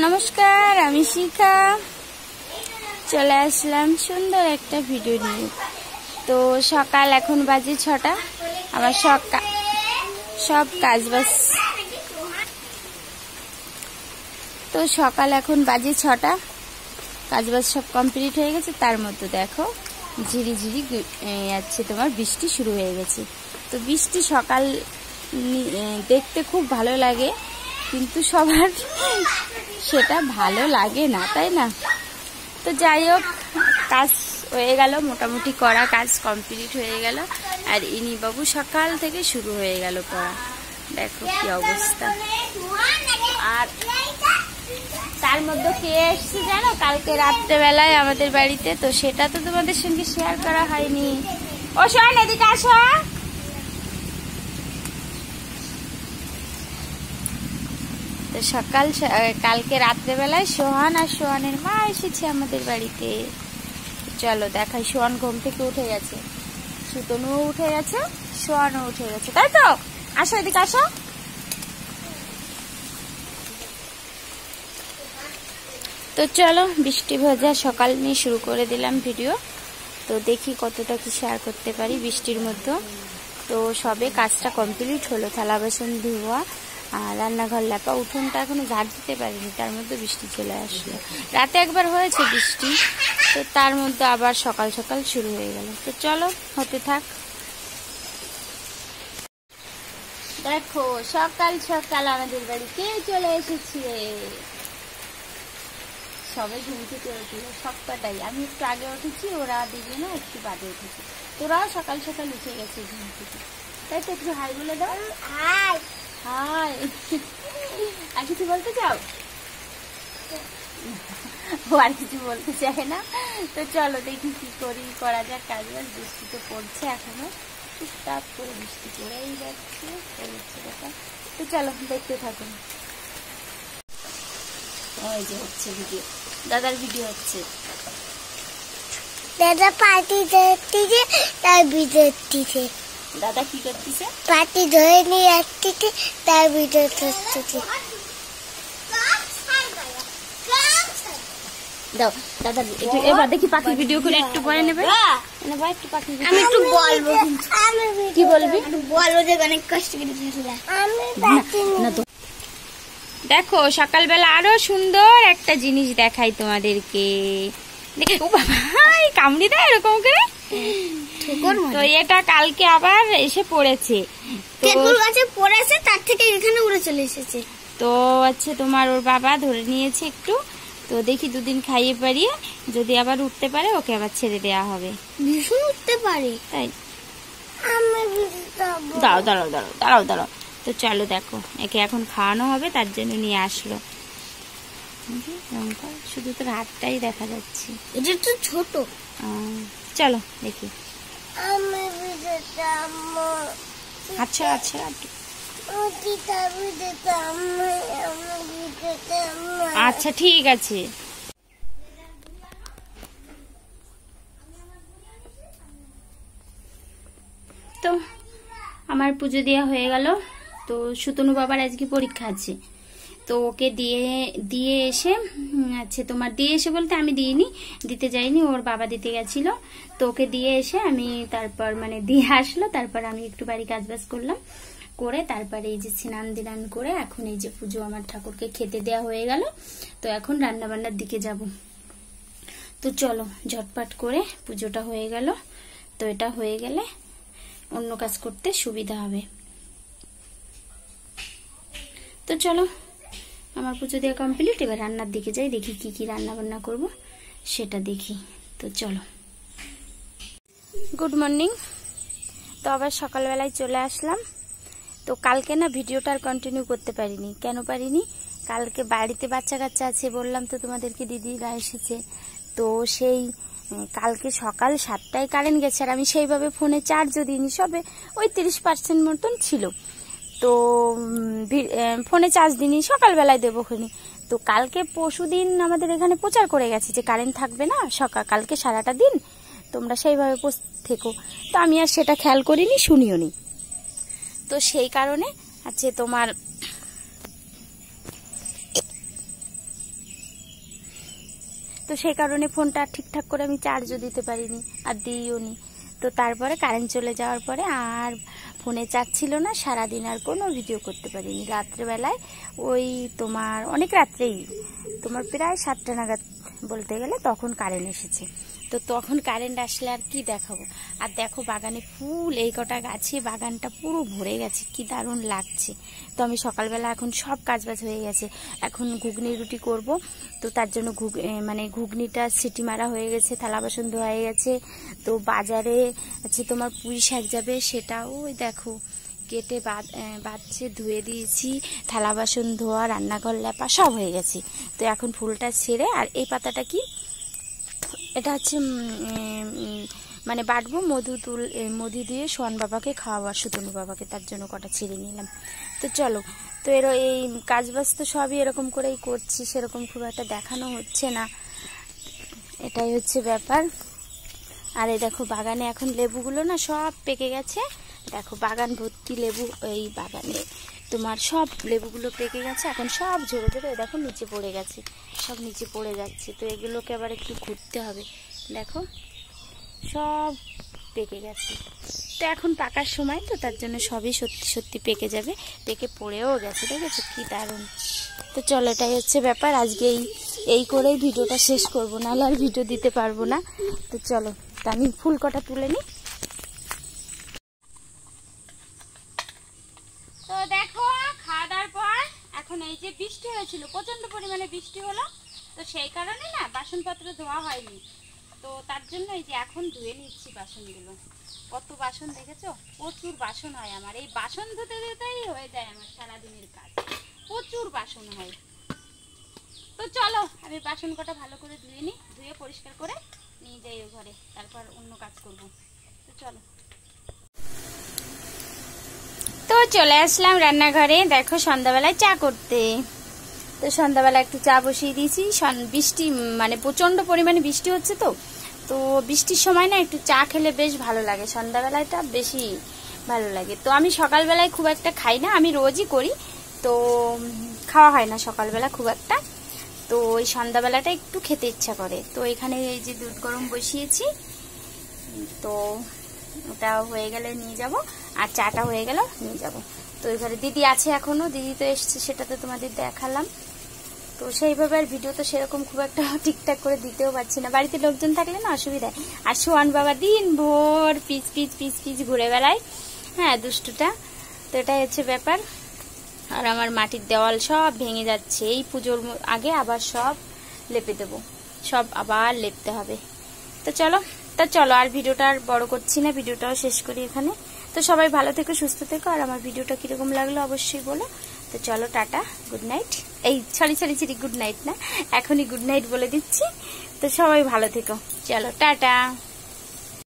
নমস্কার, আমি শিখা চলে আসলাম সুন্দর একটা ভিডিও নিয়ে। তো সকাল এখন বাজে 6টা। আমার সব কাজ বাজ তো সকাল এখন বাজে 6টা, কাজ বাজ সব কমপ্লিট হয়ে গেছে। তার মধ্যে দেখো ঝিরিঝিরি যাচ্ছে, তোমার বৃষ্টি শুরু হয়ে গেছে। তো বৃষ্টি সকাল দেখতে খুব ভালো লাগে, কিন্তু সবার সেটা ভালো লাগে না, তাই না? তো যাই হোক, কাজ হয়ে গেল, মোটামুটি করা কাজ কমপ্লিট হয়ে গেল। আর ইনি বাবু সকাল থেকে শুরু হয়ে গেল পড়া, দেখো কি অবস্থা। আর তার মধ্যে কে এসছে জানো, কালকে রাত্রেবেলায় আমাদের বাড়িতে, তো সেটা তো তোমাদের সঙ্গে শেয়ার করা হয়নি। ও শোন, এদিকে আসো। তো কালকে রাত্রেবেলায় সোহান আর সোহানের মা এসেছে আমাদের বাড়িতে। চলো দেখাই। সোহান ঘুম থেকে উঠে গেছে, সুতনুও উঠে গেছে, সোহানও উঠে গেছে, তাই তো? আসো এদিকে আসো। তো চলো, বৃষ্টি ভেজা সকাল নিয়ে শুরু করে দিলাম ভিডিও। তো দেখি কতটা কি শেয়ার করতে পারি বৃষ্টির মধ্যে। তো সবে কাজটা কমপ্লিট হলো, থালা বাসন ধোয়া আর রান্নাঘর লেপা, উঠোনটা এখনো ঝাড় দিতে পারিনি, তার মধ্যে বৃষ্টি চলে আসলো। রাতে একবার হয়েছে বৃষ্টি, তো তার মধ্যে আবার সকাল সকাল শুরু হয়ে গেল। তো চলো, হতে থাক। দেখো সকাল সকাল আমাদের বাড়ি কে চলে এসেছে। সবাই ঘুম থেকে উঠল, সবকটাই। আমি একটু আগে উঠেছি, ওরা দুজনে একটু বাদে উঠেছে। তোরাও সকাল সকাল উঠে গেছে ঘুম থেকে, তাই তো? একটু হাই বলে দাও। High high. আর কিছু বলতে চাও? ও আর কিছু বলতে চায় না। তো চলো দেখি কি করা যাক কাজ বাজ। বৃষ্টি তো পড়ছে এখনো, টুকটাক করে বৃষ্টি পড়েই যাচ্ছে। তো চলো দেখতে থাকুন। ওই যে হচ্ছে ভিডিও, দাদার ভিডিও হচ্ছে। দাদা পার্টি ধরতেছে, তার ভিডিও দিচ্ছে। দাদা কি করতেছে? পার্টি ধরে নিয়ে আসতেছে, তার ভিডিও করতেছে। দাও দাদা, এবার দেখি পাখির ভিডিও করে একটু পরে নেবে। একটু পাখি আমি একটু বলবো। কি বলবি? বলবো যে অনেক কষ্ট করে আমি। দেখো সকালবেলা আরো সুন্দর একটা জিনিস দেখাই তোমাদেরকে। ও বাবা, কামড়ি দেয় এরকম করে। তো এটা কালকে আবার এসে পড়েছে, তেঁতুল গাছে পড়েছে, তার থেকে এখানে উড়ে চলে এসেছে। তো হচ্ছে তোমার ওর বাবা ধরে নিয়েছে একটু। তো দেখি দুদিন খাইয়ে পারিয়ে যদি আবার উঠতে পারে, ওকে আবার ছেড়ে দেওয়া হবে। ভীষণ উঠতে পারে, তাই? দাঁড়াও দাঁড়াও দাঁড়াও দাঁড়াও দাঁড়াও। তো চলো দেখো, একে এখন খাওয়ানো হবে, তার জন্য নিয়ে আসলো। শুধু তোর হাতটাই দেখা যাচ্ছে, এটা তো ছোট। চলো দেখি। আচ্ছা আচ্ছা, আচ্ছা ঠিক আছে। তো আমার পুজো দেওয়া হয়ে গেল। তো সুতনু বাবার আজকে পরীক্ষা আছে, তো ওকে দিয়ে এসে, আচ্ছা তোমার দিয়ে এসে বলতে আমি দিইনি, দিতে যাইনি, ওর বাবা দিতে গেছিল। তো ওকে দিয়ে এসে আমি তারপর মানে দিয়ে আসলো, তারপর আমি একটু বাড়ি কাজবাজ করলাম, করে তারপরে এই যে স্নান দিনান করে এখন এই যে পুজো আমার ঠাকুরকে খেতে দেয়া হয়ে গেল। তো এখন রান্না বান্নার দিকে যাব। তো চলো ঝটপট করে পুজোটা হয়ে গেল। তো এটা হয়ে গেলে অন্য কাজ করতে সুবিধা হবে। তো চলো, আমার পুজো দেওয়া কমপ্লিট, এবার রান্নার দিকে যাই, দেখি কি কি রান্না বান্না করব সেটা দেখি। তো চলো। Good morning. তো আবার সকালবেলায় চলে আসলাম। তো কালকে না ভিডিওটা আর কন্টিনিউ করতে পারিনি। কেন পারিনি? কালকে বাড়িতে বাচ্চা কাচ্চা আছে, বললাম তো তোমাদেরকে, দিদিরা এসেছে। তো সেই কালকে সকাল 7টায় কারেন্ট গেছে, আর আমি সেইভাবে ফোনে চার্জও দিইনি, সবে ওই 30% মতন ছিল। তো ফোনে চার্জ দিইনি, সকালবেলায় দেবো ওখানে। তো কালকে পরশুদিন আমাদের এখানে প্রচার করে গেছে যে কারেন্ট থাকবে না কালকে সারাটা দিন, তোমরা সেইভাবে থেকো। তো আমি আর সেটা খেয়াল করিনি, শুনিও নি। তো সেই কারণে আছে তোমার তো সেই কারণে ফোনটা ঠিকঠাক করে আমি চার্জও দিতে পারিনি আর দিইও নি। তো তারপরে কারেন্ট চলে যাওয়ার পরে আর ফোনে চার্জ ছিল না, সারাদিন আর কোনো ভিডিও করতে পারিনি। রাত্রেবেলায় ওই তোমার অনেক রাত্রেই তোমার প্রায় 7টা নাগাদ বলতে গেলে তখন কারেন্ট এসেছে। তো তখন কারেন্ট আসলে আর কি দেখাবো। আর দেখো বাগানে ফুল, এই কটা গাছে বাগানটা পুরো ভরে গেছে, কি দারুণ লাগছে। তো আমি সকালবেলা এখন সব কাজবাজ হয়ে গেছে, এখন ঘুগনি রুটি করব। তো তার জন্য ঘুগনিটা সিটি মারা হয়ে গেছে, থালা বাসন ধোয়া হয়ে গেছে। তো বাজারে আছে তোমার পুঁই শাক যাবে, সেটাও ওই দেখো কেটে বাঁচছে, ধুয়ে দিয়েছি, থালা বাসন ধোয়া, রান্নাঘর লেপা সব হয়ে গেছে। তো এখন ফুলটা ছেড়ে, আর এই পাতাটা কি, এটা হচ্ছে মানে বাটবো, মধু দিয়ে সোহান বাবাকে খাওয়াবো, সুতনু বাবাকে, তার জন্য কটা ছিঁড়ে নিলাম। তো চলো, তো এই কাজবাজ তো সবই এরকম করেই করছি, সেরকম খুব একটা দেখানো হচ্ছে না, এটাই হচ্ছে ব্যাপার। আর এই দেখো বাগানে এখন লেবুগুলো না সব পেকে গেছে, দেখো বাগান ভর্তি লেবু, এই বাগানে তোমার সব লেবুগুলো পেকে গেছে, এখন সব ঝরে ঝরে দেখো নিচে পড়ে গেছে, সব নিচে পড়ে যাচ্ছে। তো এগুলোকে আবার একটু ঘুরতে হবে, দেখো সব পেকে গেছে। তো এখন পাকার সময়, তো তার জন্য সবই সত্যি সত্যি পেকে যাবে, পেকে পড়েও গেছে, দেখেছো কি দারুণ। তো চলো, এটাই হচ্ছে ব্যাপার। আজকে এই করেই ভিডিওটা শেষ করবো, নাহলে আর ভিডিও দিতে পারবো না। তো চলো, তা আমি ফুল কটা তুলে নিই। তো দেখো খাওয়া দাওয়ার পর এখন এই যে বৃষ্টি হয়েছিল, প্রচন্ড পরিমাণে বৃষ্টি হলো, তো সেই কারণে না বাসনপত্র ধোয়া হয়নি। তো তার জন্য এই যে এখন ধুয়ে নিচ্ছি বাসনগুলো। কত বাসন দেখেছো, প্রচুর বাসন হয় আমার, এই বাসন ধুতে ধুতেই হয়ে যায় আমার সারাদিনের কাজ, প্রচুর বাসন হয়। তো চলো আমি বাসন কটা ভালো করে ধুয়ে নিই, ধুয়ে পরিষ্কার করে নিয়ে যাই ও ঘরে, তারপর অন্য কাজ করব। তো চলো, তো চলে আসলাম রান্নাঘরে, দেখো সন্ধ্যাবেলায় চা করতে। তো সন্ধ্যাবেলা একটু চা বসিয়ে দিয়েছি, বৃষ্টি মানে প্রচন্ড পরিমাণে বৃষ্টি হচ্ছে, তো বৃষ্টির সময় না একটু চা খেলে বেশ ভালো লাগে, সন্ধ্যাবেলাটা বেশি ভালো লাগে। তো আমি সকালবেলায় খুব একটা খাই না, আমি রোজই করি, তো খাওয়া হয় না সকালবেলা খুব একটা, তো ওই সন্ধ্যাবেলাটা একটু খেতে ইচ্ছা করে। তো এখানে এই যে দুধ গরম বসিয়েছি, তো ওটা হয়ে গেলে নিয়ে যাব, আর চাটা হয়ে গেল নিয়ে যাব। তো ওই ঘরে দিদি আছে এখনো, দিদি তো এসছে, সেটা তো তোমাদের দেখালাম। তো সেইভাবে আর ভিডিও তো সেরকম খুব একটা ঠিকঠাক করে দিতেও পারছি না, বাড়িতে লোকজন থাকলে না অসুবিধা। আর সোহান বাবা দিন ভোর পিচ পিচ পিচ পিচ ঘুরে বেড়ায়, হ্যাঁ দুষ্টুটা। তো এটাই হচ্ছে ব্যাপার। আর আমার মাটির দেওয়াল সব ভেঙে যাচ্ছে, এই পুজোর আগে আবার সব লেপে দেবো, সব আবার লেপতে হবে। তো চলো আর ভিডিওটা আর বড় করছি না, ভিডিওটাও শেষ করি এখানে। তো সবাই ভালো থেকো, সুস্থ থেকো, আর আমার ভিডিওটা কিরকম লাগলো অবশ্যই বলো। তো চলো, টাটা, গুড নাইট। এই সরি গুড নাইট না, এখনই গুড নাইট বলে দিচ্ছি। তো সবাই ভালো থেকো, চলো টাটা।